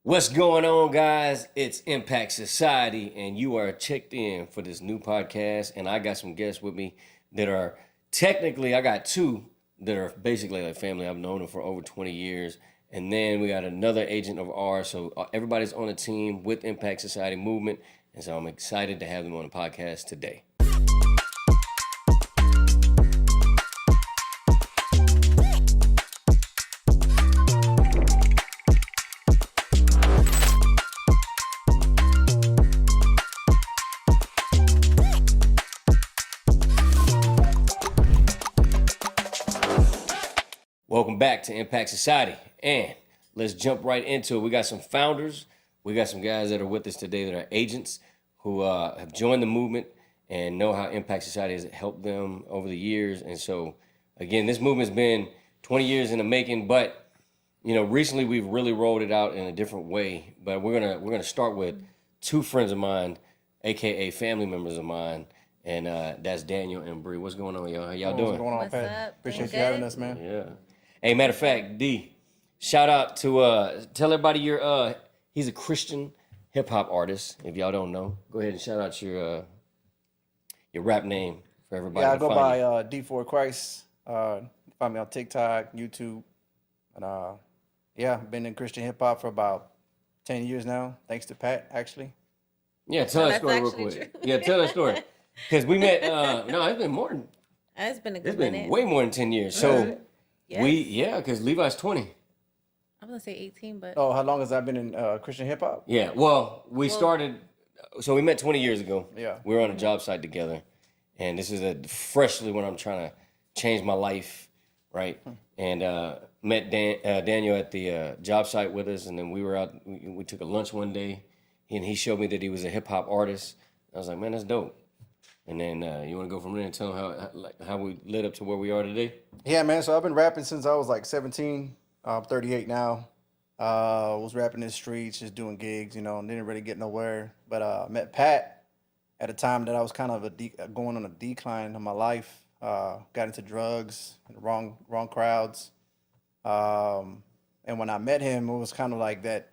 What's going on, guys? It's Impact Society, and you are checked in for this new podcast. And I got some guests with me that are technically, I got two that are basically like family. I've known them for over 20 years. And then we got another agent of ours. So everybody's on a team with Impact Society Movement. And so I'm excited to have them on the podcast today. Welcome back to Impact Society, and let's jump right into it. We got some founders. We got some guys that are with us today that are agents who have joined the movement and know how Impact Society has helped them over the years. And so, again, this movement's been 20 years in the making, but recently we've really rolled it out in a different way. But we're gonna start with two friends of mine, aka family members of mine. And that's Daniel and Bree. What's going on, y'all? How y'all doing? What's going on, What's Pat? up? Appreciate Doing you having good? us, man. Yeah. Hey, matter of fact, D, shout out to tell everybody he's a Christian hip hop artist. If y'all don't know, go ahead and shout out your rap name for everybody. Yeah, I to go find by you. D4 Christ. Find me on TikTok, YouTube, and I've been in Christian hip hop for about 10 years now. Thanks to Pat, actually. Yeah, tell that that's story real actually quick. true. Yeah, tell that story because we met. No, it's been more than It's been a good it's been minute. way more than 10 years. So Yes. because Levi's 20. I'm gonna say 18, but Oh, how long has I been in Christian hip hop? Yeah, well, we started. So we met 20 years ago. Yeah. We were on a job site together, and this is freshly when I'm trying to change my life, right? And met Daniel at the job site with us, and then we were out. We took a lunch one day, and he showed me that he was a hip hop artist. I was like, man, that's dope. And then you want to go from there and tell him how we led up to where we are today? Yeah, man. So I've been rapping since I was like 17. I'm 38 now. Was rapping in the streets, just doing gigs, and didn't really get nowhere. But met Pat at a time that I was kind of going on a decline in my life. Got into drugs, wrong crowds. And when I met him, it was kind of like that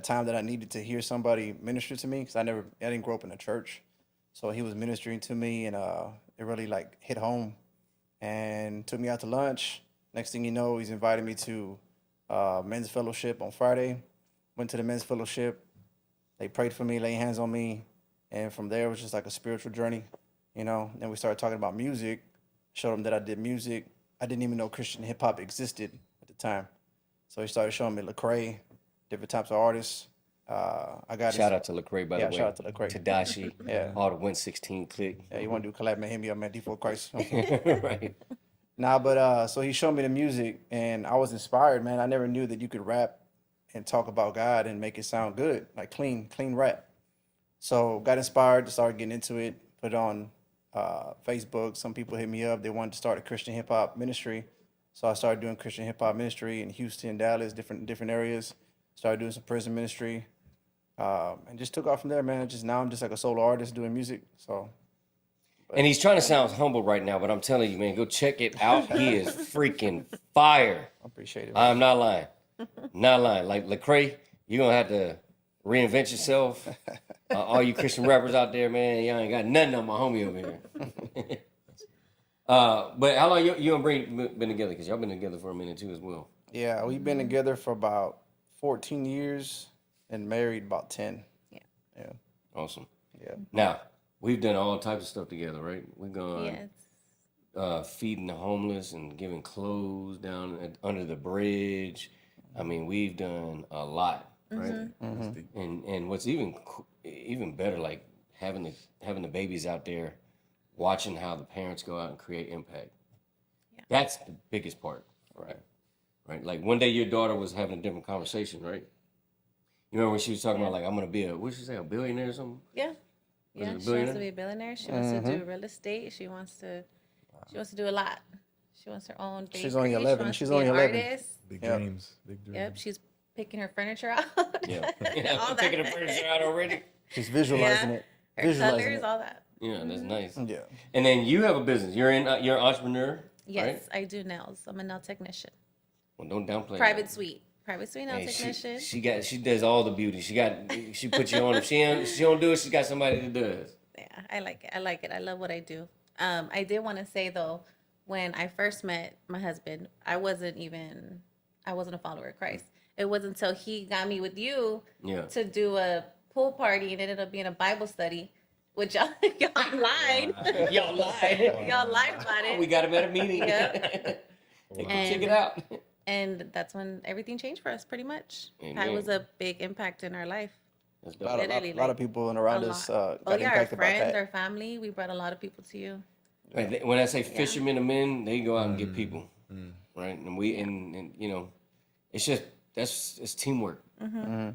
time that I needed to hear somebody minister to me because I didn't grow up in a church. So he was ministering to me, and it really like hit home and took me out to lunch. Next thing you know, he's invited me to men's fellowship on Friday. Went to the men's fellowship. They prayed for me, laid hands on me. And from there, it was just like a spiritual journey, Then we started talking about music. Showed him that I did music. I didn't even know Christian hip hop existed at the time. So he started showing me Lecrae, different types of artists. I got Shout out to Lecrae, by the way. shout out to Lecrae. Tadashi, Yeah. all the 116 click. Yeah, you want to do a collab, man? Hit me up, man. D4 Christ. Right. Nah, but so he showed me the music, and I was inspired, man. I never knew that you could rap and talk about God and make it sound good, like clean rap. So got inspired to start getting into it. Put it on Facebook. Some people hit me up. They wanted to start a Christian hip hop ministry, so I started doing Christian hip hop ministry in Houston, Dallas, different areas. Started doing some prison ministry. And just took off from there, man. Now I'm just like a solo artist doing music. So And he's trying to sound humble right now, but I'm telling you, man, go check it out. He is freaking fire. I appreciate it, man. I'm not lying. Not lying. Like Lecrae, you're going to have to reinvent yourself. All you Christian rappers out there, man, y'all ain't got nothing on my homie over here. But how long you and Bree been together? Because y'all been together for a minute too as well. Yeah, we've been together for about 14 years and married about 10. Yeah. Yeah. Awesome. Yeah. Now, we've done all types of stuff together, right? We've gone yes. Feeding the homeless and giving clothes under the bridge. I mean, we've done a lot, right? And what's even better, like having the babies out there, watching how the parents go out and create impact. Yeah. That's the biggest part, right? Right. Like one day your daughter was having a different conversation, right? You remember when she was talking about like I'm gonna be a a billionaire or something? Yeah. Was Yeah. it a She wants billionaire? to be a billionaire. She wants to do real estate. She wants to do a lot. She wants her own bakery. She's only 11. She wants She's to be only an 11. artist. Big Yep. dreams. Big dreams. Yep. She's picking her furniture out. Yeah. All I'm taking the that. furniture out already. She's visualizing it. Her Visualizing colors, it. all that. Yeah, that's nice. Yeah. And then you have a business. You're an entrepreneur, Yes, right? I do nails. I'm a nail technician. Well, don't downplay Private that. suite. private sweet nail Hey, technician. she does all the beauty. She put you on. If she don't do it, she got somebody to do it. Yeah, I like it. I like it. I love what I do. I did want to say though, when I first met my husband, I wasn't a follower of Christ. It wasn't until he got me with you to do a pool party, and it ended up being a Bible study, which y'all lied. Y'all lied. Y'all lied about it. We got him at a meeting. Yep. Check it out. And that's when everything changed for us, pretty much. Amen. That was a big impact in our life. That's A dope. lot, Literally, lot of people and around a us lot. got Our impacted by friends, Pat. our family, we brought a lot of people to you. Right, when I say fishermen of men, they go out and get people, right? And and you know, it's it's teamwork.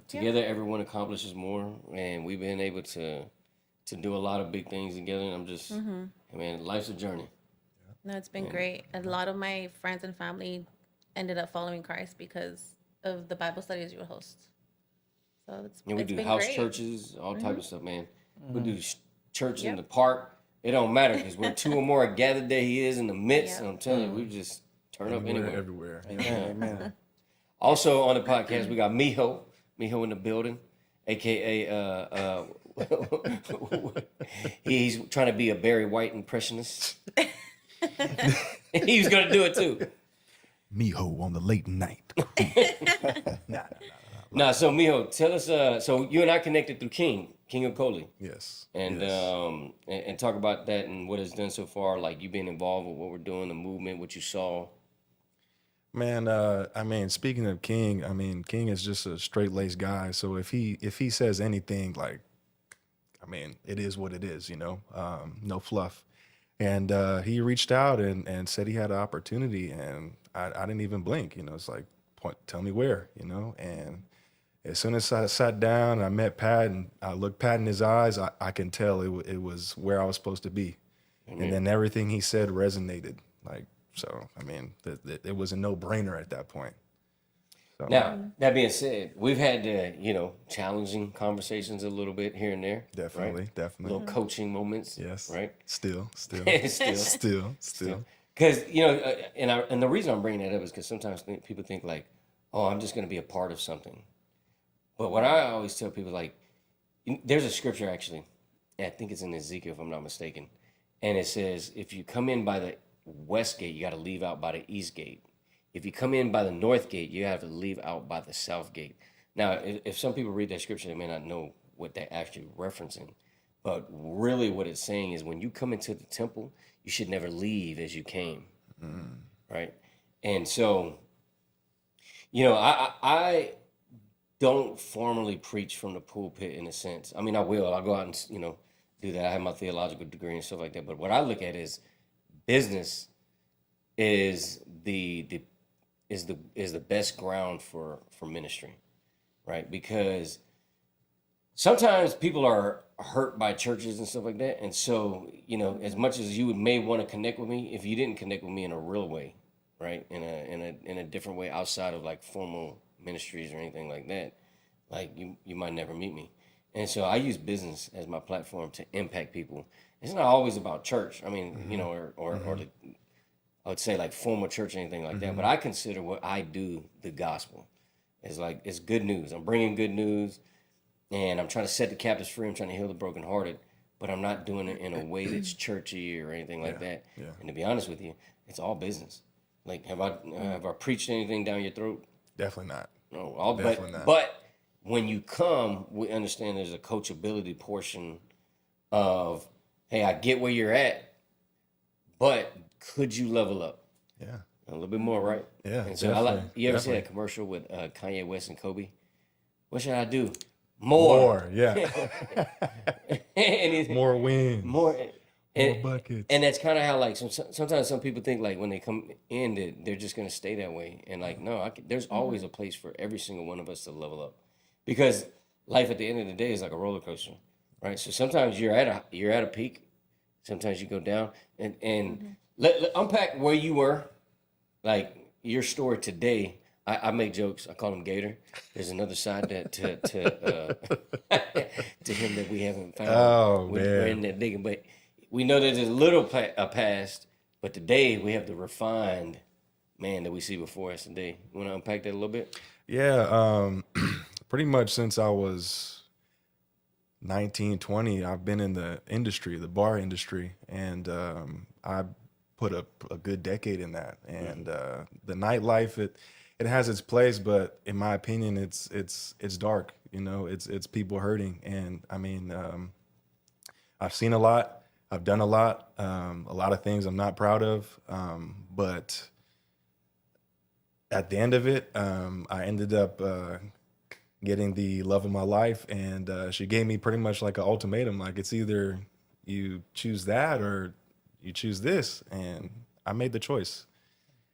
Together, everyone accomplishes more, and we've been able to do a lot of big things together. And I'm just, man, life's a journey. No, it's been great. A lot of my friends and family ended up following Christ because of the Bible studies you would host. So And we it's do been house great. churches, all type of stuff, man. We do church in the park. It don't matter because where two or more are gathered, there he is in the midst. And I'm telling you, we just turn up anywhere. Everywhere. Amen. Also on the podcast, we got Miho in the building, aka he's trying to be a Barry White impressionist. He was gonna do it too. Miho on the late night. Nah, so Miho, tell us. So you and I connected through King of Coley, Yes. and yes. And talk about that and what it's done so far. Like you being involved with what we're doing, the movement, what you saw. Man, I mean, speaking of King, I mean, King is just a straight-laced guy. So if he says anything, like, I mean, it is what it is, you know, no fluff. And he reached out and said he had an opportunity, and I didn't even blink. You know, it's like, tell me where, you know. And as soon as I sat down and I met Pat and I looked Pat in his eyes, I can tell it was where I was supposed to be. And then everything he said resonated, like. So, I mean, it was a no-brainer at that point. So, Now, that being said, we've had, challenging conversations a little bit here and there. definitely, right? definitely. Little coaching moments. Yes. Right? Still. Still. Because, and the reason I'm bringing that up is because sometimes people think like, oh, I'm just going to be a part of something. But what I always tell people, like, there's a scripture actually, and I think it's in Ezekiel if I'm not mistaken. And it says, if you come in by the west gate, you got to leave out by the east gate. If you come in by the north gate, you have to leave out by the south gate. Now, if some people read that scripture, they may not know what they're actually referencing. But really what it's saying is when you come into the temple, you should never leave as you came. Right? And so, I don't formally preach from the pulpit in a sense. I mean, I will. I'll go out and, do that. I have my theological degree and stuff like that. But what I look at is business is the best ground for ministry, right? Because sometimes people are hurt by churches and stuff like that, and so as much as you may want to connect with me, if you didn't connect with me in a real way, right, in a different way outside of like formal ministries or anything like that, like you might never meet me. And so I use business as my platform to impact people. It's not always about church. I mean, I would say like formal church or anything like that. But I consider what I do the gospel. It's good news. I'm bringing good news, and I'm trying to set the captives free. I'm trying to heal the brokenhearted. But I'm not doing it in a way that's churchy or anything like that. Yeah. And to be honest with you, it's all business. Like, have I preached anything down your throat? definitely not. No, Definitely not. but when you come, we understand there's a coachability portion of, hey, I get where you're at, but could you level up Yeah. a little bit more, right? Yeah, And so definitely, you ever see definitely. that commercial with Kanye West and Kobe? What should I do? More. Yeah. And he's- More wins. more. And, buckets. and that's kind of how like sometimes some people think like when they come in that they're just gonna stay that way, and like no, there's always a place for every single one of us to level up, because life at the end of the day is like a roller coaster, right? So sometimes you're at a peak, sometimes you go down, and let unpack where you were, like your story today. I make jokes. I call him Gator. There's another side to to him that we haven't found. Oh, We're in there digging, but we know there's a little past. But today we have the refined man that we see before us today. You want to unpack that a little bit? Yeah, pretty much since I was 19, 20, I've been in the industry, the bar industry, and I put a good decade in that. And the nightlife, it has its place, but in my opinion, it's dark. You know, it's people hurting, and I mean, I've seen a lot, I've done a lot of things I'm not proud of, but at the end of it, I ended up getting the love of my life, and she gave me pretty much like an ultimatum, like it's either you choose that or you choose this, and I made the choice.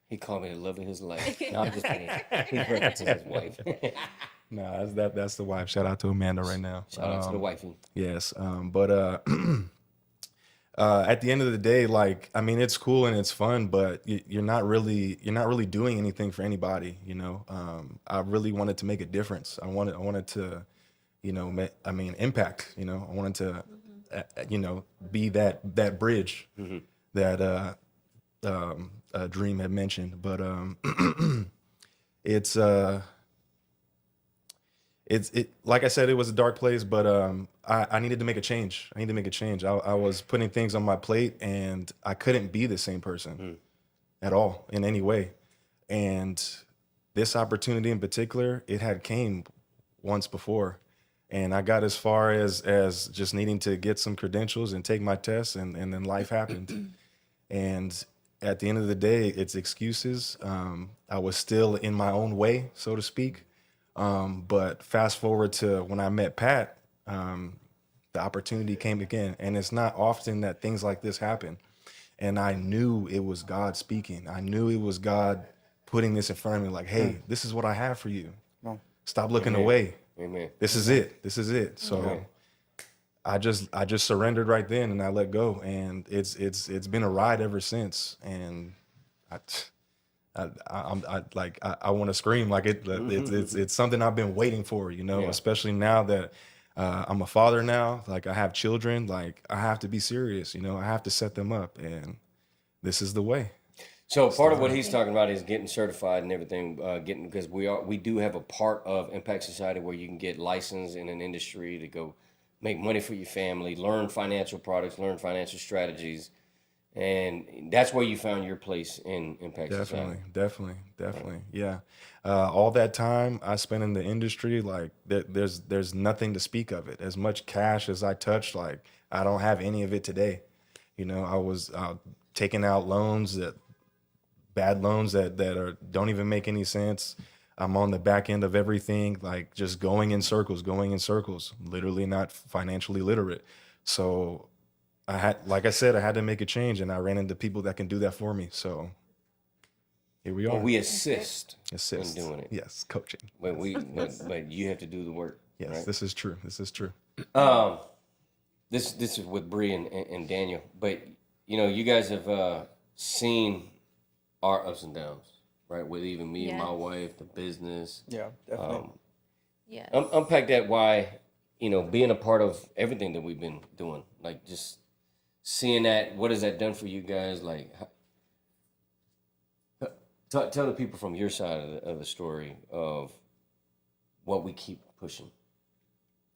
He called me the love of his life. No, I'm just kidding. He's referencing his wife. No, that's the wife. Shout out to Amanda right now. Shout out to the wifey. Yes, but at the end of the day, like I mean, it's cool and it's fun, but you're not really doing anything for anybody. You know, I really wanted to make a difference. I wanted to, you know, I mean, impact. You know, I wanted to, you know, be that bridge that Dream had mentioned. But it's like I said, it was a dark place, but I needed to make a change. I was putting things on my plate, and I couldn't be the same person at all in any way. And this opportunity in particular, it had came once before, and I got as far as just needing to get some credentials and take my tests, and then life happened. And at the end of the day, it's excuses. I was still in my own way, so to speak. But fast forward to when I met Pat, the opportunity came again. And it's not often that things like this happen. And I knew it was God speaking. I knew it was God putting this in front of me like, hey, this is what I have for you. Stop looking away. Amen. This is it. This is it. So I just surrendered right then, and I let go. And it's been a ride ever since. And I want to scream like it's something I've been waiting for, you know, especially now that I'm a father now, like I have children, like I have to be serious, you know, I have to set them up, and this is the way. So part of what he's talking about is getting certified and everything, because we do have a part of Impact Society where you can get licensed in an industry to go make money for your family, learn financial products, learn financial strategies. And that's where you found your place in Impact Society. Definitely. Yeah. All that time I spent in the industry, like there's nothing to speak of it. As much cash as I touched, like I don't have any of it today. You know, I was taking out bad loans that don't even make any sense. I'm on the back end of everything, like just going in circles, literally not financially literate. So like I said, I had to make a change, and I ran into people that can do that for me. So here we are. Well, we assist in doing it. Yes, coaching. But you have to do the work. Yes, right? This is true. This is with Bree and Daniel. But you know, you guys have seen our ups and downs, right? With even me and my wife, the business. Yeah, definitely. Yes. Unpack that. Why, you know, being a part of everything that we've been doing, like just seeing that, what has that done for you guys? Like, tell the people from your side of the story of what we keep pushing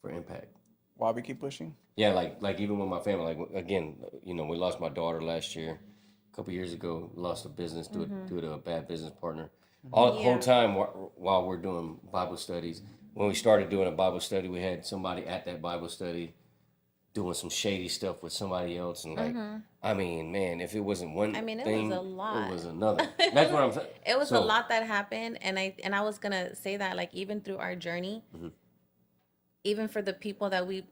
for impact. Why we keep pushing? Yeah, like even with my family, like again, you know, we lost my daughter last year. A couple years ago, lost a business due to a bad business partner. All the whole time while we're doing Bible studies, when we started doing a Bible study, we had somebody at that Bible study doing some shady stuff with somebody else, and like, I mean, man, if it wasn't one I mean, it thing, was a lot. it was another. That's what I'm saying. It was a lot that happened, and I was gonna say that, like, even through our journey, even for the people that we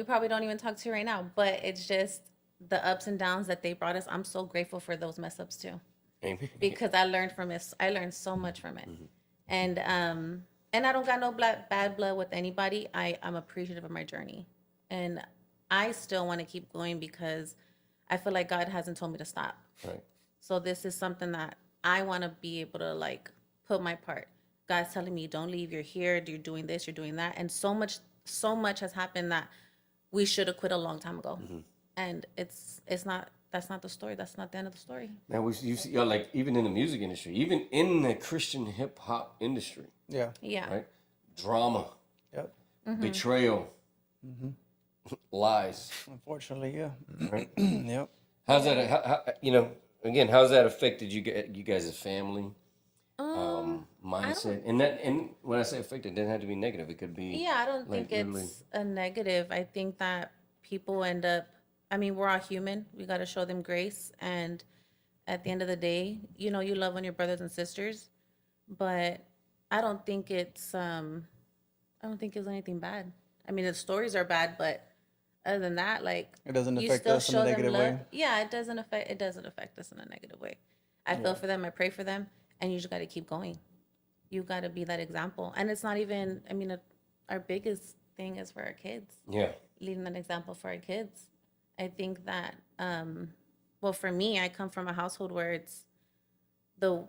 probably don't even talk to right now, but it's just the ups and downs that they brought us. I'm so grateful for those mess ups too, Amen. because I learned from it. I learned so much from it, and I don't got no bad blood with anybody. I'm appreciative of my journey, and I still want to keep going because I feel like God hasn't told me to stop. Right. So this is something that I want to be able to like put my part. God's telling me, don't leave. You're here. You're doing this. You're doing that. And so much has happened that we should have quit a long time ago. And it's not. That's not the story. That's not the end of the story. Man, you see, like even in the music industry, even in the Christian hip hop industry, Yeah. Yeah. right? Drama, Yep. betrayal, lies, Unfortunately, yeah. right? Yep. How's that? You know, again, how's that affected you guys as family, mindset? And when I say affected, it doesn't have to be negative. It could be Yeah, I don't like think literally. it's a negative. I think that people end up, I mean, we're all human. We got to show them grace. And at the end of the day, you know, you love on your brothers and sisters, but I don't think I don't think it's anything bad. I mean, the stories are bad, but other than that, like, It doesn't you affect still us in a show them negative love. way. Yeah, it doesn't affect us in a negative way. I feel for them, I pray for them, and you just got to keep going. You got to be that example. And it's not even, I mean, our biggest thing is for our kids, Yeah. leading an example for our kids. I think that, well, for me, I come from a household where it's the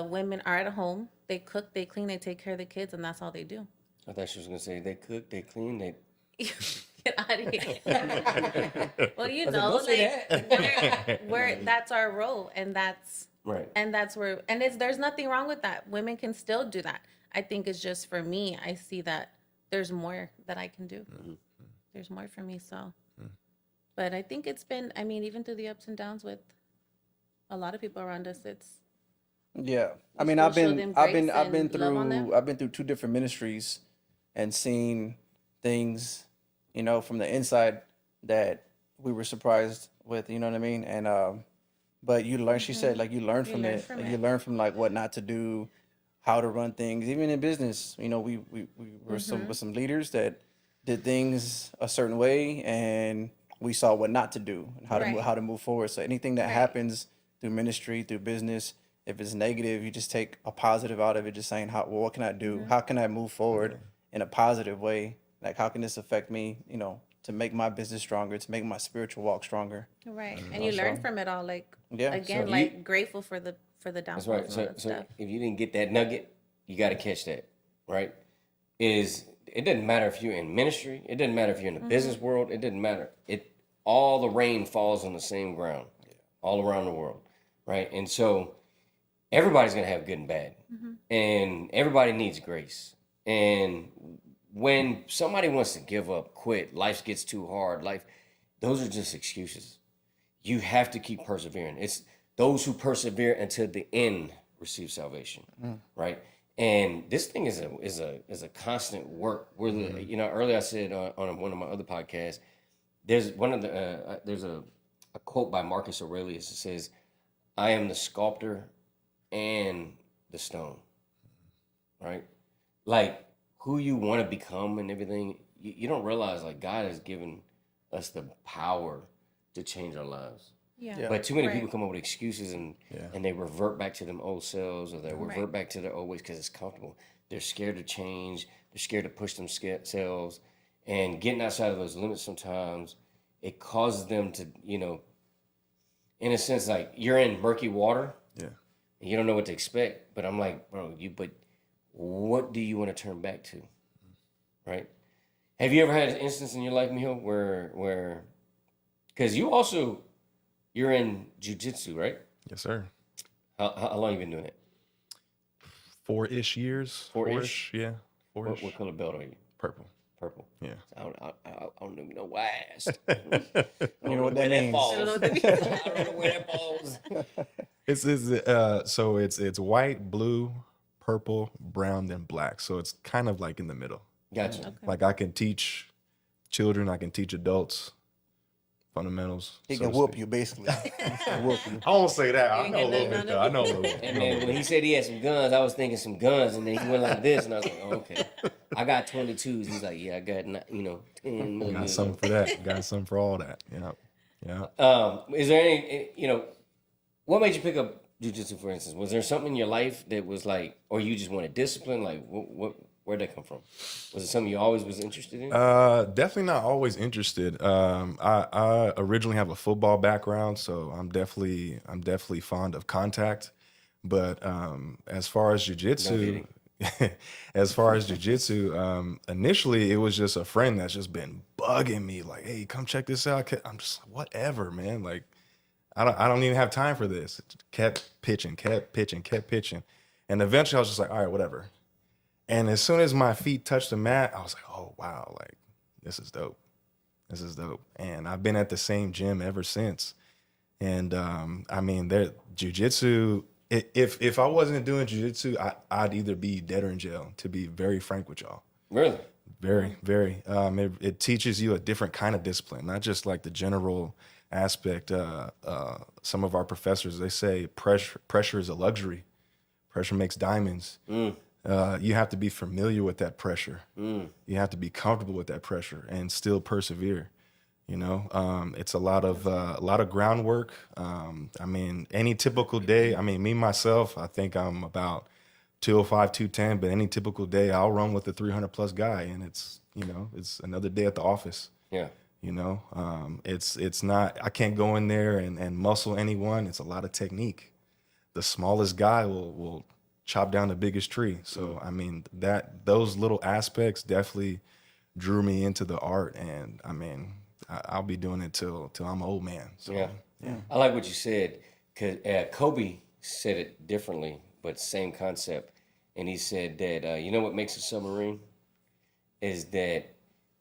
women are at home, they cook, they clean, they take care of the kids, and that's all they do. I thought she was gonna say they cook, they clean, they. Get out of here. Well, you I said, know, "Don't say like we're that's our role, and that's Right. where, and there's nothing wrong with that. Women can still do that. I think it's just for me. I see that there's more that I can do. There's more for me. So, but I think it's been. I mean, even through the ups and downs with a lot of people around us, it's Yeah. I mean, still I've show been them I've been grace I've been and love on them? through I've been through two different ministries and seen things, you know, from the inside that we were surprised with, you know what I mean? And but you learn, she said, like, you learn from learn it. from Like, it. you learn from like what not to do, how to run things, even in business. You know, we were with some leaders that did things a certain way, and we saw what not to do and Right. how to move forward. So anything that Right. happens through ministry, through business, if it's negative, you just take a positive out of it, just saying, what can I do? How can I move forward in a positive way? Like, how can this affect me, you know, to make my business stronger, to make my spiritual walk stronger? right. And you learn from it all. Like Yeah, again, so like grateful for the That's downfalls right. and all So, that so stuff. if you didn't get that nugget, you got to catch that, right? It doesn't matter if you're in ministry. It doesn't matter if you're in the business world. It doesn't matter. All the rain falls on the same ground, all around the world, right? And so everybody's gonna have good and bad, and everybody needs grace. And when somebody wants to give up, quit, life gets too hard, those are just excuses. You have to keep persevering. It's those who persevere until the end receive salvation, right? And this thing is a constant work. You know, earlier I said on one of my other podcasts, there's a quote by Marcus Aurelius that says, "I am the sculptor and the stone," right? Like who you want to become and everything, you don't realize like God has given us the power to change our lives. Yeah. But too many Right. people come up with excuses and they revert back to them old selves, or they revert back to their old ways because it's comfortable. They're scared to change. They're scared to push themselves, and getting outside of those limits sometimes it causes them to, you know, in a sense, like you're in murky water. Yeah. And you don't know what to expect. But I'm like, bro, but what do you want to turn back to, right? Have you ever had an instance in your life, Mijo, where, because you're in jujitsu, right? Yes, sir. How long you been doing it? 4-ish years. Four-ish? Yeah. Four-ish. What color belt are you? Purple. Purple. Yeah. I don't even know why I asked. You know what that means. falls. I don't know where that falls. It's white, blue, purple, brown, and black. So it's kind of like in the middle. Gotcha. Okay. Like I can teach children, I can teach adults fundamentals. He so can to whoop speak. you, basically. He can whoop you. I won't say that. I ain't know a getting little none bit of though. I know a little bit. And then when he said he had some guns, I was thinking some guns, and then he went like this, and I was like, oh, okay. I got 22s. He's like, yeah, I got 10 Got millimeters. something for that. Got something for all that. Yeah. Yeah. Is there any, what made you pick up jujitsu, for instance? Was there something in your life that was like, or you just wanted discipline? Like, where'd that come from? Was it something you always was interested in? Definitely not always interested. I originally have a football background, so I'm definitely fond of contact. But as far as jujitsu, initially it was just a friend that's just been bugging me, like, "Hey, come check this out." I'm just like, whatever, man. Like, I don't even have time for this. It kept pitching, and eventually I was just like, all right, whatever. And as soon as my feet touched the mat, I was like, oh wow, like this is dope. This is dope. And I've been at the same gym ever since. And I mean, there jujitsu. If I wasn't doing jujitsu, I'd either be dead or in jail. To be very frank with y'all. Really? Very, very. It teaches you a different kind of discipline, not just like the general aspect. Some of our professors, they say pressure is a luxury. Pressure makes diamonds. You have to be familiar with that pressure. You have to be comfortable with that pressure and still persevere. You know, it's a lot of groundwork. I mean, any typical day. I mean, me myself, I think I'm about 205, 210. But any typical day, I'll run with a 300+ guy, and it's another day at the office. Yeah. You know, it's not. I can't go in there and muscle anyone. It's a lot of technique. The smallest guy will chop down the biggest tree. So I mean, those little aspects definitely drew me into the art, and I mean, I'll be doing it till I'm an old man. So Yeah. I like what you said, because Kobe said it differently, but same concept. And he said that, you know what makes a submarine? Is that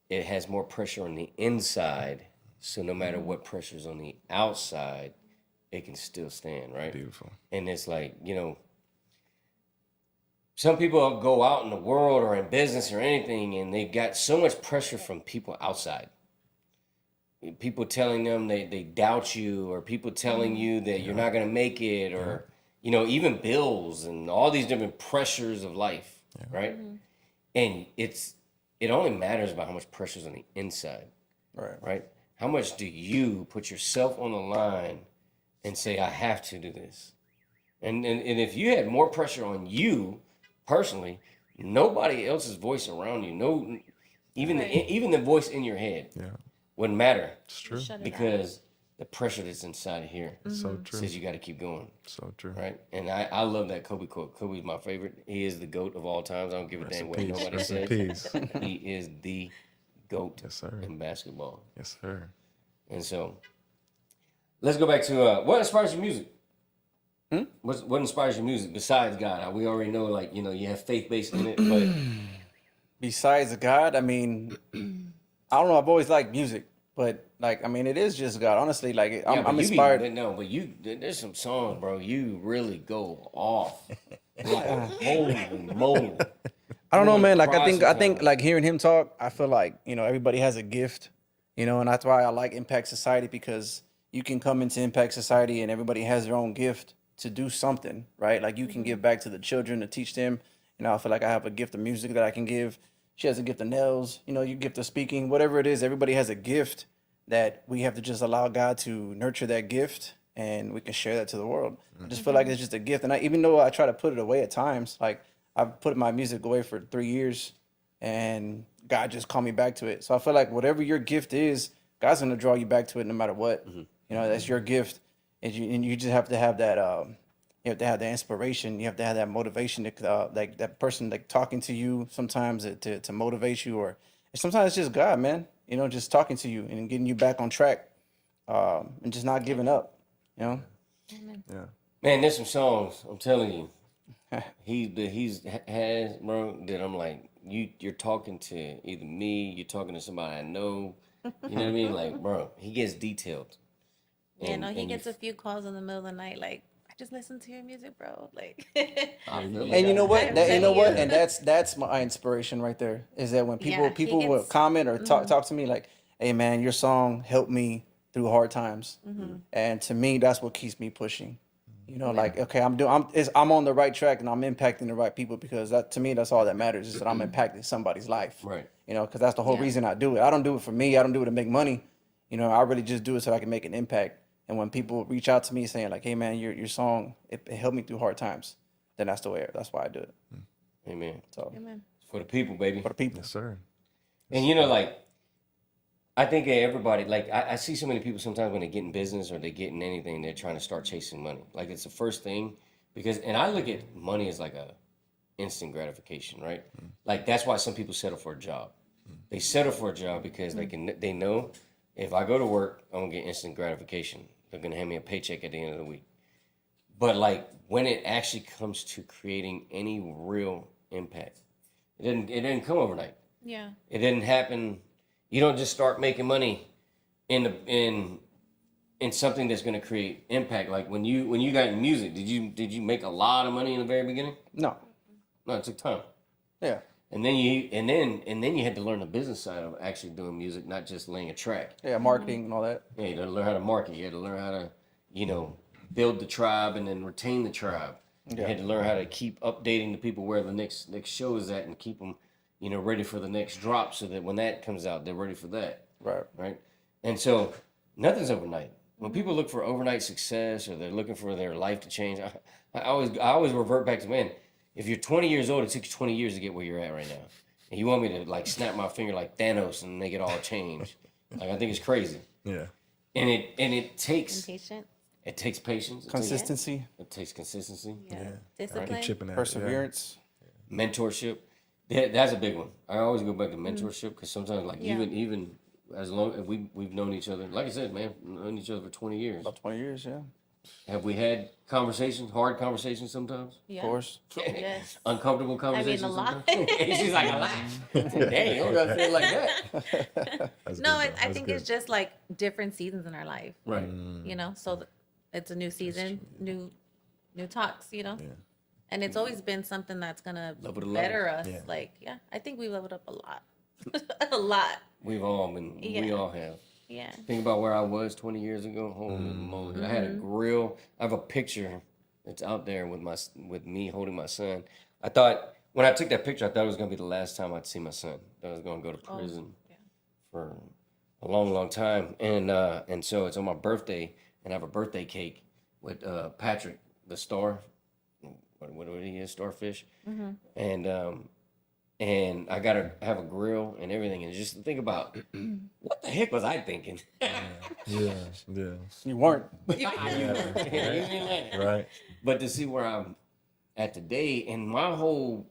it has more pressure on the inside. So no matter what pressure's on the outside, it can still stand, right? beautiful. And it's like, some people go out in the world or in business or anything, and they got so much pressure from people outside. People telling them they doubt you, or people telling you that you're not going to make it, or, even bills and all these different pressures of life, right? And it only matters about how much pressure's on the inside, right? How much do you put yourself on the line and say, I have to do this? And if you had more pressure on you personally, nobody else's voice around you, even the voice in your head, wouldn't matter. It's true. Because the pressure that's inside of here So true. says you got to keep going. So true. Right? And I love that Kobe quote. Kobe's my favorite. He is the GOAT of all times. I don't give a damn what nobody Rest in says. peace. He is the GOAT Yes, sir. in basketball. Yes, sir. And so, let's go back to what inspires your music? What inspires your music besides God? We already know, you have faith based in it, but Besides God, I mean, I don't know. I've always liked music, but it is just God. Honestly, I'm inspired. There's some songs, bro. You really go off. Holy moly! I don't know, man. cry I think sometimes. hearing him talk, I feel like everybody has a gift, and that's why I like Impact Society, because you can come into Impact Society and everybody has their own gift to do something, right? Like you can give back to the children to teach them. I feel like I have a gift of music that I can give. She has a gift of nails, you gift of speaking, whatever it is. Everybody has a gift that we have to just allow God to nurture that gift, and we can share that to the world. I just feel like it's just a gift. And even though I try to put it away at times, like I've put my music away for 3 years, and God just called me back to it. So I feel like whatever your gift is, God's going to draw you back to it no matter what. That's your gift. And you just have to have that, you have to have the inspiration. You have to have that motivation to, like that person like talking to you sometimes to motivate you, or sometimes it's just God, man. Just talking to you and getting you back on track, and just not giving up. Yeah. Man, there's some songs, I'm telling you. He's has, bro, that I'm like, you're talking to either me, you're talking to somebody I know. You know what I mean? Like, bro, he gets detailed. Yeah, no, he And gets a few calls in the middle of the night, like, I just listened to your music, bro. Like, I feel And you know what? I'm You know telling what? you. And that's my inspiration right there. Is that when Yeah, people he will gets- comment or talk to me like, "Hey, man, your song helped me through hard times," and to me, that's what keeps me pushing. Like, okay, I'm on the right track and I'm impacting the right people, because that, to me, that's all that matters, is that I'm impacting somebody's life. Right. Because that's the whole Yeah. reason I do it. I don't do it for me. I don't do it to make money. I really just do it so I can make an impact. And when people reach out to me saying like, "Hey, man, your song, it helped me through hard times," then that's why I do it. Amen. So Amen. For the people, baby. for the people. Yes, sir. And I think that everybody, I see so many people sometimes when they get in business or they get in anything, they're trying to start chasing money. Like, it's the first thing, and I look at money as like a instant gratification, right? Like, that's why some people settle for a job. They settle for a job because they know if I go to work, I'm gonna get instant gratification. They're gonna hand me a paycheck at the end of the week. But when it actually comes to creating any real impact, It didn't come overnight. Yeah. It didn't happen. You don't just start making money in something that's going to create impact. Like when you got in music, did you make a lot of money in the very beginning? No. No, it took time. Yeah. And then you had to learn the business side of actually doing music, not just laying a track. Yeah. Marketing and all that. Yeah, you had to learn how to market. You had to learn how to, build the tribe and then retain the tribe. You had to learn how to keep updating the people where the next show is at and keep them, ready for the next drop so that when that comes out, they're ready for that. Right. Right. And so nothing's overnight. When people look for overnight success or they're looking for their life to change, I always revert back to, man, if you're 20 years old, it took you 20 years to get where you're at right now. And you want me to like snap my finger like Thanos and make it all change. Like I think it's crazy. Yeah. And it takes Impatient. it takes patience. Consistency. It takes consistency. Yeah. Keep Discipline. chipping at it, Perseverance. Mentorship. That's a big one. I always go back to mentorship because sometimes like even as long as we've known each other, like I said, man, known each other for 20 years. About 20 years. Yeah. Have we had conversations, hard conversations sometimes? Yeah. Of course. Yes. Uncomfortable conversations. a lot. sometimes? She's like, a lot. Dang, you don't gotta say it like that. That's No, good, though. I That's think good. it's just like different seasons in our life, Right. so it's a new season, new talks, and it's always been something that's gonna Level to level. better us. Yeah. Like, I think we leveled up a lot, a lot. We've all been, we Yeah. all have. Yeah. Think about where I was 20 years ago. Holy moly. I had a grill. I have a picture that's out there with me holding my son. I thought, when I took that picture, I thought it was going to be the last time I'd see my son. I was going to go to prison for a long, long time. And so it's on my birthday, and I have a birthday cake with Patrick, the star. What he is, starfish. And I got to have a grill and everything. And just think about, what the heck was I thinking? Yeah. You weren't. Right. But to see where I'm at today and my whole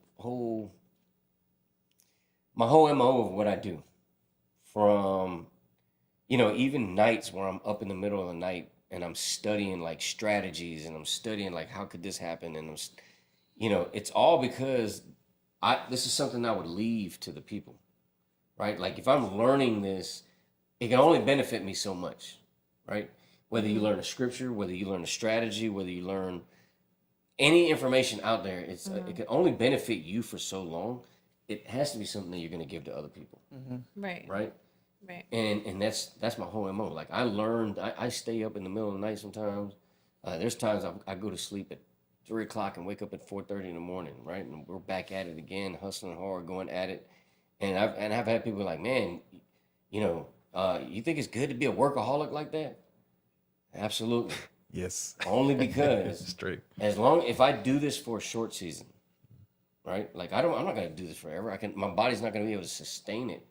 MO of what I do, from even nights where I'm up in the middle of the night and I'm studying like strategies and I'm studying like how could this happen, and it's all because this is something I would leave to the people, right? Like if I'm learning this, it can only benefit me so much, right? Whether you learn a scripture, whether you learn a strategy, whether you learn any information out there, it can only benefit you for so long. It has to be something that you're going to give to other people, Right. right? Right. And that's my whole MO. Like I learned, I stay up in the middle of the night sometimes. There's times I go to sleep at 3 o'clock and wake up at 4:30 in the morning, right? And we're back at it again, hustling hard, going at it. And I've had people like, man, you think it's good to be a workaholic like that? Absolutely. Yes. Only because Straight. if I do this for a short season, right? Like I'm not gonna do this forever. My body's not gonna be able to sustain it.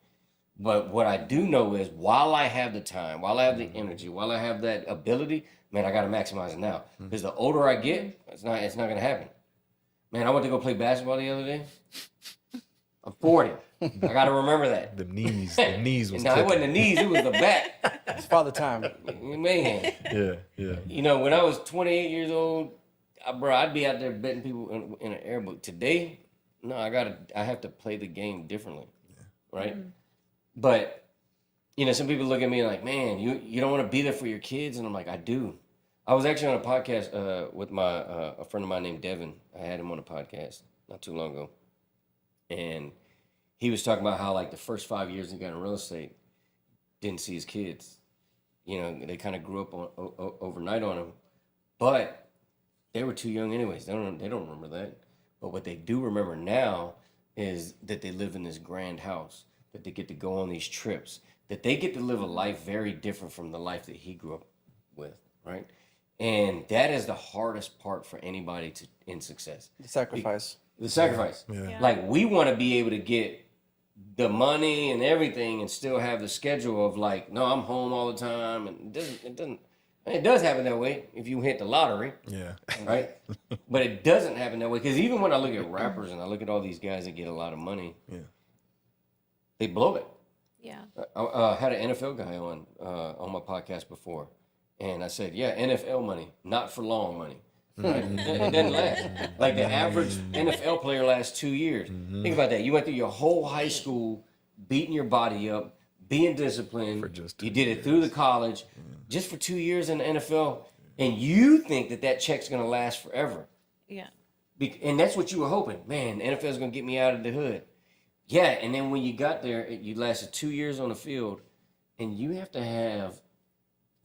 But what I do know is while I have the time, while I have the energy, while I have that ability, man, I gotta maximize it now. Because the older I get, it's not gonna happen. Man, I went to go play basketball the other day. I'm 40. I gotta remember that. The knees was No, it wasn't the knees, it was the back. It's father time. Man. Yeah. When I was 28 years old, I'd be out there betting people in an airbook. Today, no, I have to play the game differently, right? But some people look at me like, man, you don't want to be there for your kids, and I'm like, I do. I was actually on a podcast with a friend of mine named Devin. I had him on a podcast not too long ago, and he was talking about how like the first 5 years he got in real estate, didn't see his kids. They kind of grew up overnight on him, but they were too young anyways. They don't remember that. But what they do remember now is that they live in this grand house, that they get to go on these trips, that they get to live a life very different from the life that he grew up with, right? And that is the hardest part for anybody in success. The sacrifice. The sacrifice. Yeah. Like we want to be able to get the money and everything and still have the schedule of like, no, I'm home all the time. And it does happen that way if you hit the lottery. Yeah. Right? But it doesn't happen that way. Because even when I look at rappers and I look at all these guys that get a lot of money, they blow it. Yeah. I had an NFL guy on my podcast before. And I said, yeah, NFL money, not for long money. Right? It doesn't last. Like the average NFL player lasts 2 years. Think about that. You went through your whole high school beating your body up, being disciplined. For just 2 you did it through the college, just for 2 years in the NFL, and you think that check's going to last forever. Yeah. And that's what you were hoping. Man, the NFL's going to get me out of the hood. Yeah, and then when you got there, you lasted 2 years on the field, and you have to have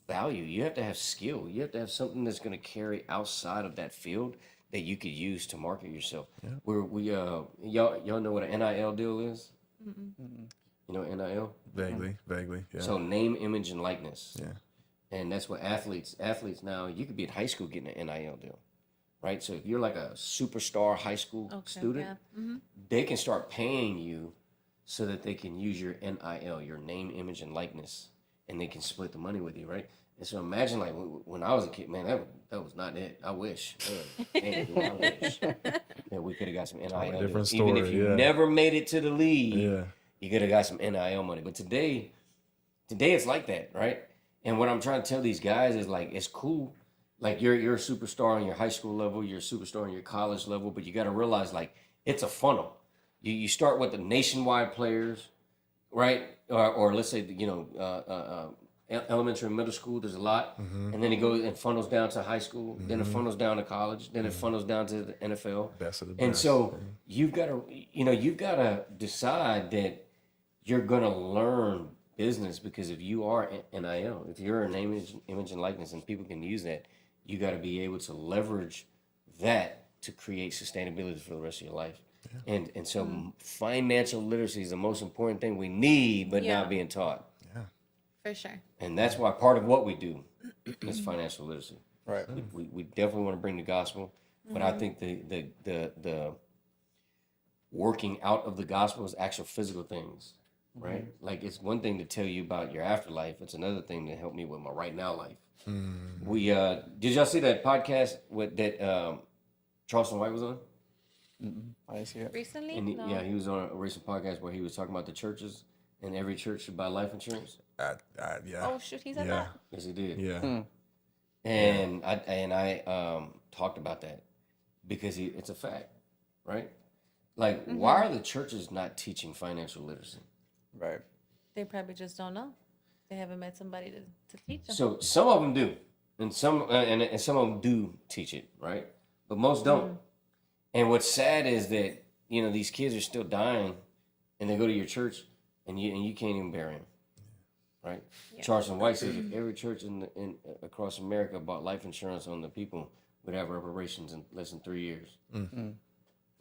value. You have to have skill. You have to have something that's going to carry outside of that field that you could use to market yourself. Yeah. Y'all know what an NIL deal is? You know NIL? Vaguely, yeah. So name, image, and likeness. Yeah. And that's what athletes now, you could be in high school getting an NIL deal, right? So if you're like a superstar high school student, they can start paying you so that they can use your NIL, your name, image, and likeness, and they can split the money with you, right? And so imagine like when I was a kid, man, that was not it. I wish, man, I wish that we could have got some NIL different deals. story, Even if you yeah. never made it to the league, Yeah. you could have got some NIL money. But today it's like that, right? And what I'm trying to tell these guys is like, it's cool. Like you're a superstar on your high school level, you're a superstar on your college level, but you got to realize like it's a funnel. You start with the nationwide players, right? Or let's say, elementary and middle school, there's a lot. And then it goes and funnels down to high school, then it funnels down to college, then it funnels down to the NFL. Best of the And best. so you've got to decide that you're going to learn business, because if you are NIL, if you're a name, image, and likeness, and people can use that, you got to be able to leverage that to create sustainability for the rest of your life. Yeah. And so financial literacy is the most important thing we need, but not being taught. Yeah. For sure. And that's why part of what we do is financial literacy. Right. We definitely want to bring the gospel, but I think the working out of the gospel is actual physical things, right? Like it's one thing to tell you about your afterlife; it's another thing to help me with my right now life. We did y'all see that podcast that Charleston White was on? I didn't see it. Recently? And No. he was on a recent podcast where he was talking about the churches, and every church should buy life insurance. Yeah. Oh, shoot, he said Yeah. that? Yes, he did. Yeah. And I talked about that because it's a fact, right? Like, why are the churches not teaching financial literacy? Right. They probably just don't know. They haven't met somebody to teach them. So some of them do, and some of them do teach it, right? But most don't. And what's sad is that these kids are still dying, and they go to your church, and you can't even bury them, right? Yeah. Charleston White says if every church in across America bought life insurance on the people, would have reparations in less than 3 years,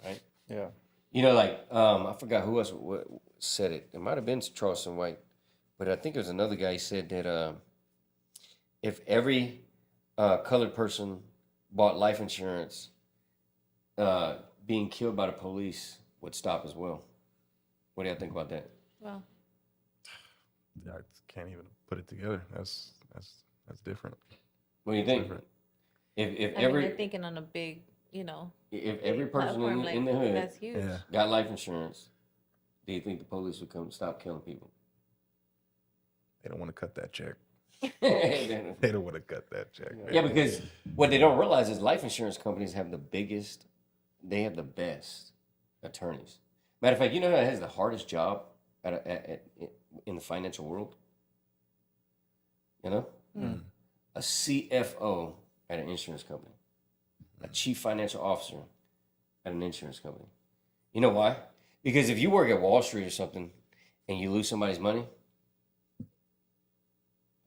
right? Yeah. I forgot who else said it. It might have been Charleston White, but I think it was another guy. He said that if every colored person bought life insurance, being killed by the police would stop as well. What do y'all think about that? Well, I can't even put it together. That's different. What do you think? Different. If I mean, they're thinking on a big, if every person platform, in the hood that's huge. Yeah. got life insurance, do you think the police would stop killing people? They don't want to cut that check. Yeah, They don't want to cut that check. because what they don't realize is life insurance companies have the best attorneys. Matter of fact, who has the hardest job in the financial world? A CFO at an insurance company, a chief financial officer at an insurance company. You know why? Because if you work at Wall Street or something and you lose somebody's money,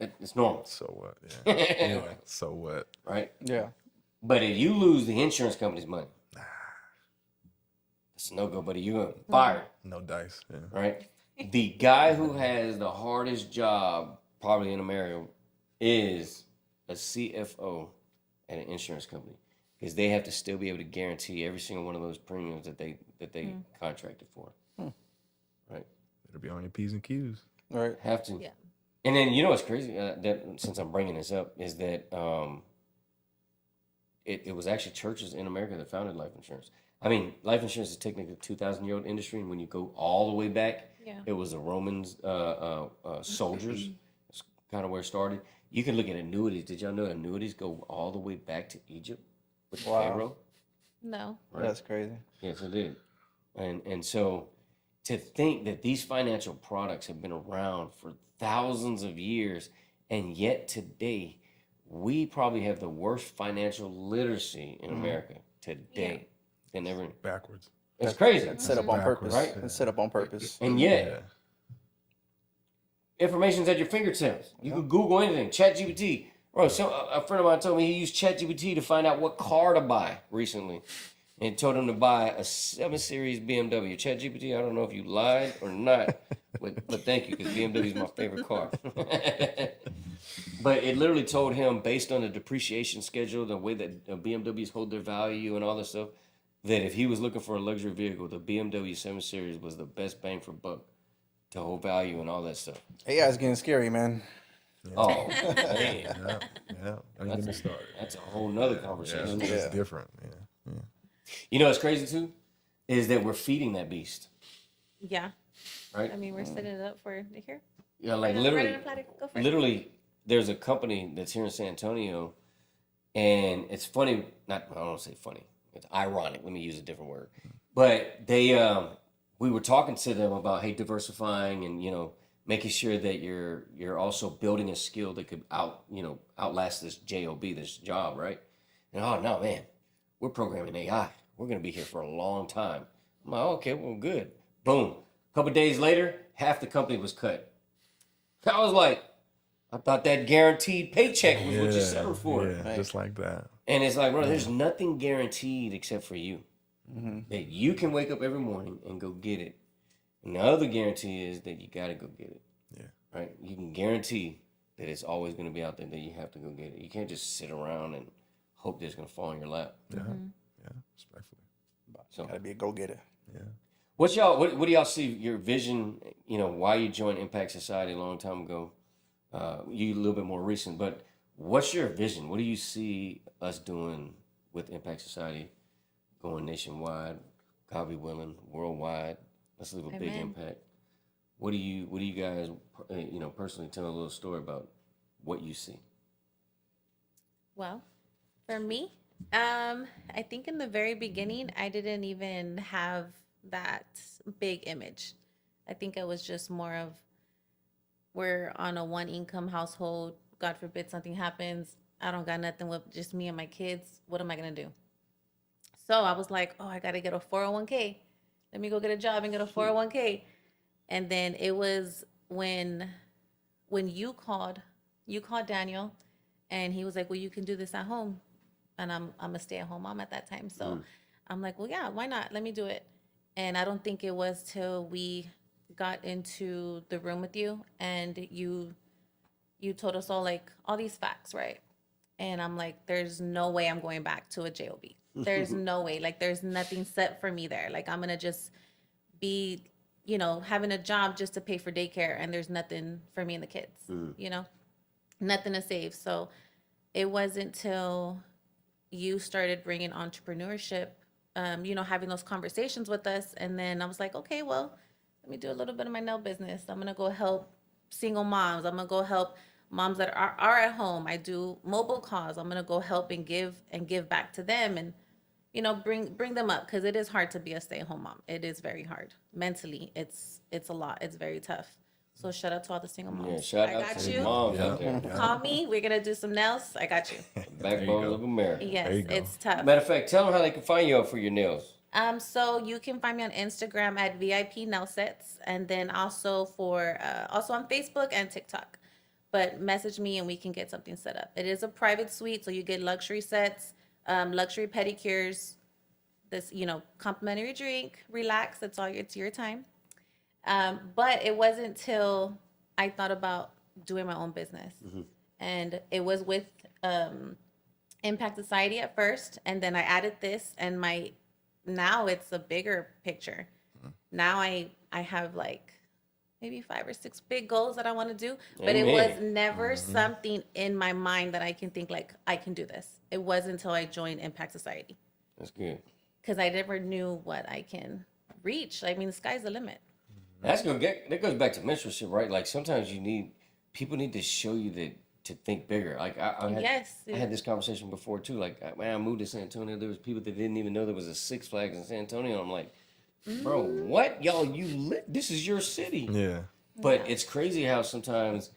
it's normal. So what? Yeah. Yeah. So what? Right? Yeah. But if you lose the insurance company's money, it's a no-go, buddy. You're fired, No dice. Yeah. right? The guy who has the hardest job probably in America is a CFO at an insurance company, because they have to still be able to guarantee every single one of those premiums that they contracted for. Right? It'll be on your P's and Q's. Right. Have to. Yeah. And then what's crazy, that since I'm bringing this up, is that it was actually churches in America that founded life insurance. I mean, life insurance is technically a 2,000-year-old industry, and when you go all the way back, it was the Romans, soldiers. That's kind of where it started. You can look at annuities. Did y'all know annuities go all the way back to Egypt? with the Wow. payroll. No. That's crazy. Yes, it did. And so to think that these financial products have been around for thousands of years, and yet today we probably have the worst financial literacy in America today than ever. Backwards. It's crazy. It's set up on backwards, purpose. right? It's set up on purpose. And yet, information's at your fingertips. You can Google anything. ChatGPT. Bro, a friend of mine told me he used ChatGPT to find out what car to buy recently. And told him to buy a 7 Series BMW. ChatGPT, I don't know if you lied or not, but thank you, because BMW is my favorite car. But it literally told him, based on the depreciation schedule, the way that BMWs hold their value and all this stuff, that if he was looking for a luxury vehicle, the BMW 7 Series was the best bang for buck to hold value and all that stuff. AI is getting scary, man. Oh, man. Yeah. Don't get me started. That's a whole nother conversation. It's different. Yeah. You know what's crazy too? Is that we're feeding that beast, Yeah. right? I mean, we're setting it up for to hear. Yeah, like Right on literally, the platter. Go for it. literally, there's a company that's here in San Antonio, and it's funny. I don't want to say funny. It's ironic. Let me use a different word. But they, we were talking to them about diversifying and making sure that you're also building a skill that could outlast this this job, right? And oh no, man, we're programming AI. We're gonna be here for a long time. I'm like, okay, well, good. Boom. A couple days later, half the company was cut. I was like, I thought that guaranteed paycheck was what you settled for. Yeah, just like that. And it's like, bro, there's nothing guaranteed except for you. That you can wake up every morning and go get it. And the other guarantee is that you got to go get it. Yeah. Right? You can guarantee that it's always going to be out there, that you have to go get it. You can't just sit around and hope that it's going to fall in your lap. Yeah. Yeah. Respectfully. So, Gotta be a go-getter. Yeah. what do y'all see your vision, why you joined Impact Society a long time ago? You a little bit more recent, but what's your vision? What do you see us doing with Impact Society, going nationwide, God be willing, worldwide? Let's leave a big Amen. impact. What do you guys, personally tell a little story about what you see? Well, for me, I think in the very beginning, I didn't even have that big image. I think it was just more of, we're on a one income household. God forbid something happens. I don't got nothing with just me and my kids. What am I going to do? So I was like, oh, I got to get a 401k. Let me go get a job and get a 401k. And then it was when you called Daniel, and he was like, well, you can do this at home. And I'm a stay-at-home mom at that time. So I'm like, well, yeah, why not? Let me do it. And I don't think it was till we got into the room with you and you told us all these facts, right? And I'm like, there's no way I'm going back to a job. There's no way. Like, there's nothing set for me there. Like, I'm going to just be, having a job just to pay for daycare, and there's nothing for me and the kids, nothing to save. So it wasn't till you started bringing entrepreneurship, having those conversations with us. And then I was like, okay, well, let me do a little bit of my nail business. I'm going to go help single moms. I'm going to go help moms that are at home. I do mobile calls. I'm going to go help and give back to them and, bring them up, because it is hard to be a stay-at-home mom. It is very hard. Mentally, it's a lot. It's very tough. So shout out to all the single moms. Yeah, shout I out got to you. the moms out there. Call me. We're going to do some nails. I got you. Backbones of America. Yes, There you go. it's tough. Matter of fact, tell them how they can find you for your nails. So you can find me on Instagram at VIP Nail Sets, and then also also on Facebook and TikTok. But message me and we can get something set up. It is a private suite, so you get luxury sets, luxury pedicures, this complimentary drink, relax. It's your time. But it wasn't till I thought about doing my own business, and it was with Impact Society at first, and then I added this, and now it's a bigger picture. Now I have like maybe 5 or 6 big goals that I want to do, but it was never something in my mind that I can think like, I can do this. It wasn't until I joined Impact Society, That's good. because I never knew what I can reach. I mean, the sky's the limit. That goes back to mentorship, right? Like, sometimes people need to show you that to think bigger. Like Yes. I had this conversation before too. Like when I moved to San Antonio, there was people that didn't even know there was a Six Flags in San Antonio. I'm like, bro, what? Y'all, this is your city. Yeah. But it's crazy how sometimes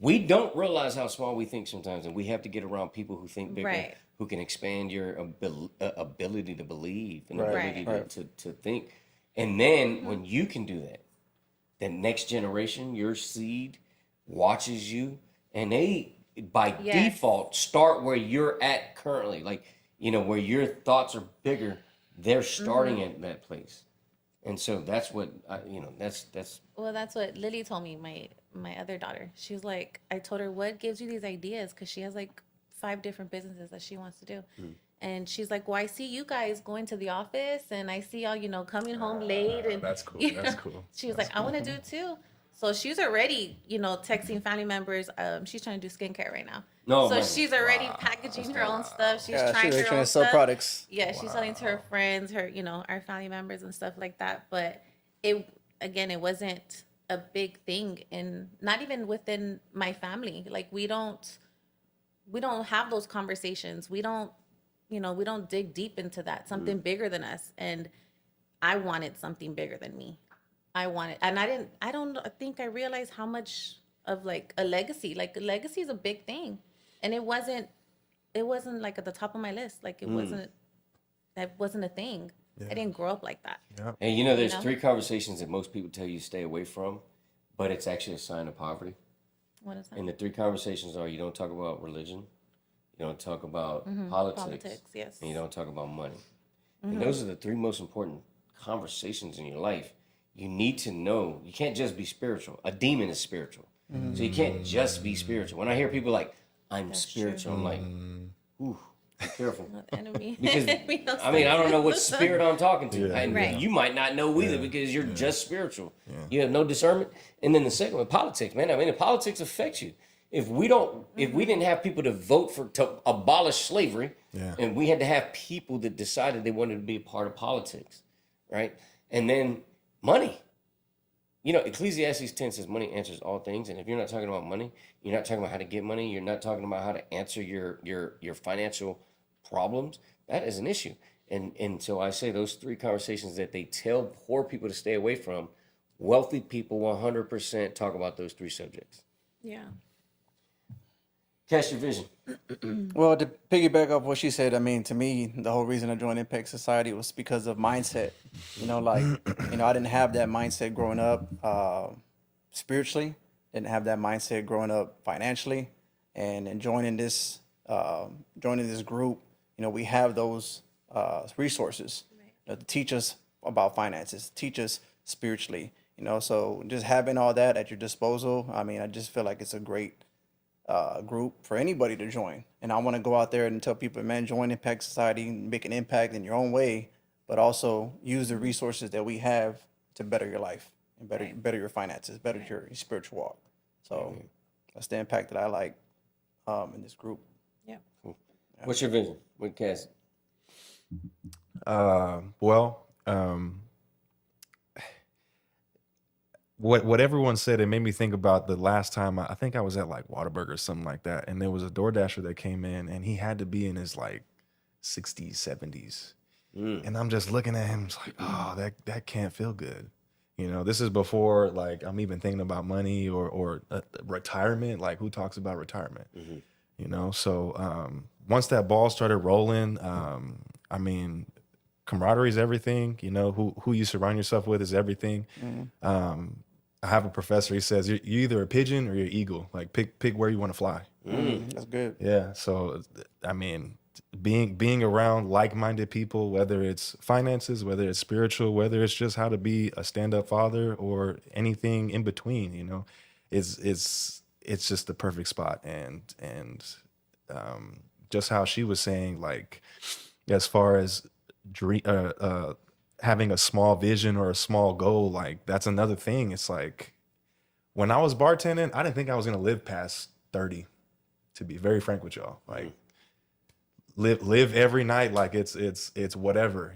we don't realize how small we think sometimes, and we have to get around people who think bigger, Right. who can expand your ability to believe and Right. ability to think. And then when you can do that, the next generation, your seed, watches you, and they by Yes. default start where you're at currently. Like, where your thoughts are bigger, they're starting at that place. And so that's what that's Well, that's what Lily told me, my other daughter. She was like, I told her, what gives you these ideas? Because she has like 5 different businesses that she wants to do. And she's like, well, I see you guys going to the office, and I see y'all, coming home late. And That's cool. you That's know, cool. She was That's like, I want to do it too. So she's already, texting family members. She's trying to do skincare right now. No, So man. she's already packaging her own stuff. She's Yeah, trying she's her trying own to sell stuff. products. Yeah, she's selling to her friends, our family members and stuff like that. But it wasn't a big thing, and not even within my family. Like we don't have those conversations. We don't dig deep into that. Something bigger than us. And I wanted something bigger than me. And I don't think I realized how much of like a legacy. Like a legacy is a big thing, and it wasn't like at the top of my list. Like that wasn't a thing. I didn't grow up like that. And there's 3 conversations that most people tell you to stay away from, but it's actually a sign of poverty. What is that? And the 3 conversations are: you don't talk about religion, you don't talk about politics, Yes. and you don't talk about money. And those are the 3 most important conversations in your life. You need to know you can't just be spiritual. A demon is spiritual, so you can't just be spiritual. When I hear people like, "I'm spiritual," I'm like, "Ooh, be careful." Enemy. Because I don't know what spirit I'm talking to. And Right. you might not know either because you're just spiritual. You have no discernment. And then the second one, politics, man. The politics affects you. If we didn't have people to abolish slavery, and we had to have people that decided they wanted to be a part of politics, right? And then money. Ecclesiastes 10 says money answers all things. And if you're not talking about money, you're not talking about how to get money, you're not talking about how to answer your financial problems, that is an issue. And so I say those 3 conversations that they tell poor people to stay away from, wealthy people 100% talk about those 3 subjects. Yeah. Cast your vision. Well, to piggyback off what she said, to me, the whole reason I joined Impact Society was because of mindset. I didn't have that mindset growing up spiritually, didn't have that mindset growing up financially, and in joining this group, we have those resources to teach us about finances, teach us spiritually. So just having all that at your disposal, I just feel like it's a great group for anybody to join. And I want to go out there and tell people, man, join Impact Society, make an impact in your own way, but also use the resources that we have to better your life and better your finances, better your spiritual walk. So that's the impact that I like in this group. Yeah. What's your vision? What cast? What everyone said, it made me think about the last time I think I was at like Whataburger or something like that, and there was a DoorDasher that came in, and he had to be in his like 60s, 70s, and I'm just looking at him, it's like, oh, that can't feel good. This is before like I'm even thinking about money or retirement. Like who talks about retirement? So once that ball started rolling, camaraderie is everything. Who you surround yourself with is everything. I have a professor. He says you're either a pigeon or you're an eagle. Like pick where you want to fly. That's good. Yeah. So being around like-minded people, whether it's finances, whether it's spiritual, whether it's just how to be a stand-up father or anything in between, it's just the perfect spot. And just how she was saying, like, as far as having a small vision or a small goal, like that's another thing. It's like when I was bartending, I didn't think I was gonna live past 30, to be very frank with y'all. Like live every night like it's whatever,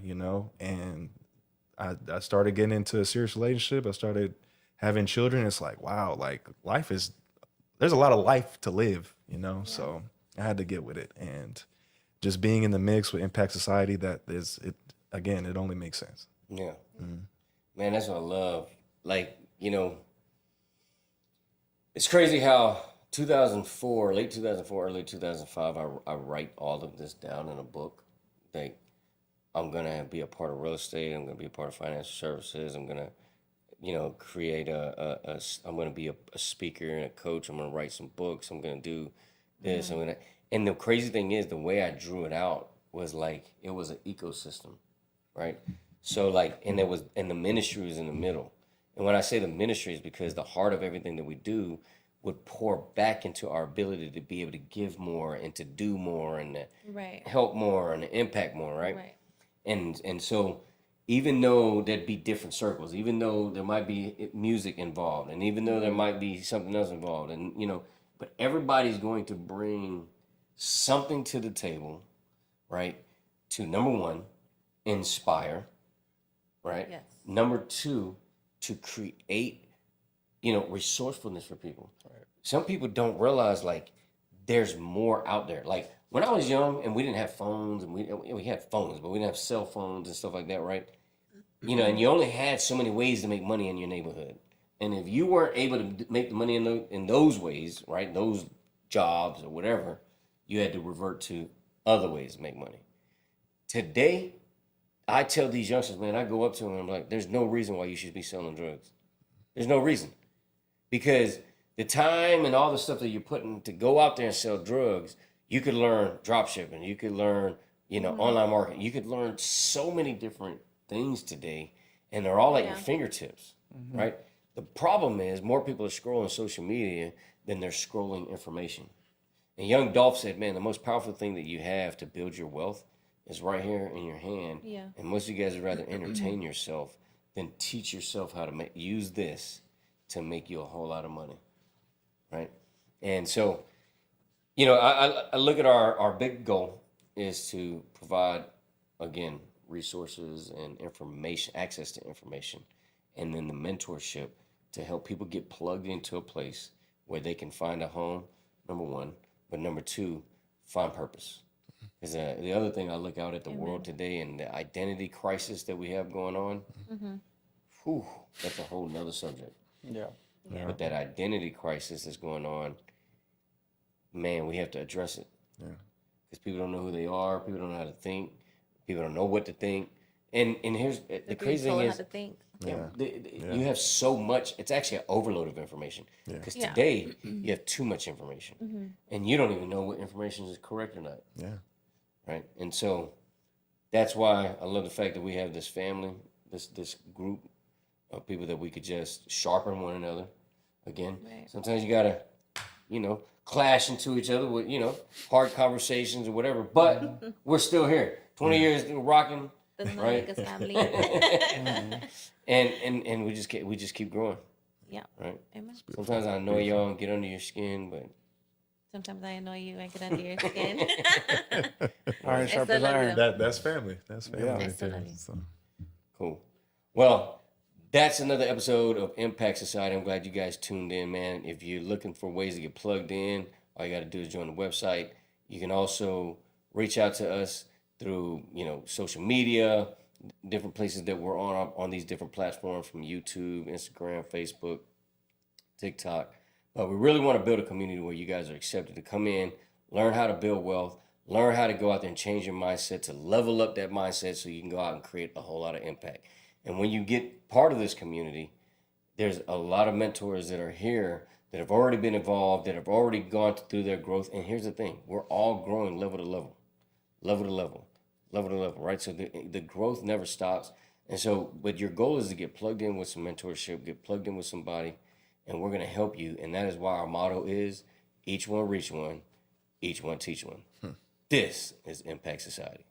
and I started getting into a serious relationship. I started having children. It's like, wow, like life is there's a lot of life to live, you know. So I had to get with it, and just being in the mix with Impact Society, that is it. Again, it only makes sense. Yeah. Man, that's what I love. Like, you know, it's crazy how 2004, late 2004, early 2005, I write all of this down in a book. Like, I'm going to be a part of real estate. I'm going to be a part of financial services. I'm going to, you know, create I'm going to be a speaker and a coach. I'm going to write some books. I'm going to do this. I'm going to, and the crazy thing is the way I drew it out was like, it was an ecosystem, right? So like, and the ministry was in the middle. And when I say the ministry, is because the heart of everything that we do would pour back into our ability to be able to give more and to do more and to Right. help more and to impact more, right? Right. And so even though there'd be different circles, even though there might be music involved, and even though there might be something else involved, and you know, but everybody's going to bring something to the table, right? To number one, inspire, right? Yes. Number two, to create, you know, resourcefulness for people. Right. Some people don't realize like there's more out there. Like when I was young and we didn't have phones, and we had phones, but we didn't have cell phones and stuff like that, right? You know, and you only had so many ways to make money in your neighborhood. And if you weren't able to make the money in those ways, right, those jobs or whatever, you had to revert to other ways to make money. Today, I tell these youngsters, man, I go up to them and I'm like, there's no reason why you should be selling drugs. There's no reason. Because the time and all the stuff that you're putting to go out there and sell drugs, you could learn drop shipping, you could learn, you know, online marketing, you could learn so many different things today, and they're all at your fingertips, right? The problem is more people are scrolling social media than they're scrolling information. And young Dolph said, man, the most powerful thing that you have to build your wealth is right here in your hand. Yeah. And most of you guys would rather entertain yourself than teach yourself how to use this to make you a whole lot of money, right? And so, you know, I look at our big goal is to provide, again, resources and information, access to information, and then the mentorship to help people get plugged into a place where they can find a home, number one, but number two, find purpose. Because the other thing I look out at the world today and the identity crisis that we have going on, whew, that's a whole nother subject. Yeah. But that identity crisis that's going on, man, we have to address it. Because people don't know who they are, people don't know how to think, people don't know what to think. And here's the crazy thing is, how to think. you have so much, it's actually an overload of information. Because today, you have too much information. And you don't even know what information is correct or not. Yeah. Right? And so that's why I love the fact that we have this family, this group of people that we could just sharpen one another. Again, sometimes you got to, you know, clash into each other with, you know, hard conversations or whatever. But we're still here. 20 years rocking. Doesn't Right. make us family. And we just keep growing. Yeah. Right? Amen. Sometimes I annoy y'all and get under your skin, but Sometimes I annoy you and get under your skin. Iron It's sharp still as love you, iron. though. That's family. That's family. Yeah. I Right still there. love you. So. cool. Well, that's another episode of Impact Society. I'm glad you guys tuned in, man. If you're looking for ways to get plugged in, all you got to do is join the website. You can also reach out to us through, you know, social media, different places that we're on these different platforms, from YouTube, Instagram, Facebook, TikTok. But we really want to build a community where you guys are accepted to come in, learn how to build wealth, learn how to go out there and change your mindset, to level up that mindset so you can go out and create a whole lot of impact. And when you get part of this community, there's a lot of mentors that are here that have already been involved, that have already gone through their growth. And here's the thing, we're all growing level to level, right? So the growth never stops. And so, but your goal is to get plugged in with some mentorship, get plugged in with somebody, and we're going to help you. And that is why our motto is each one reach one, each one teach one. This is Impact Society.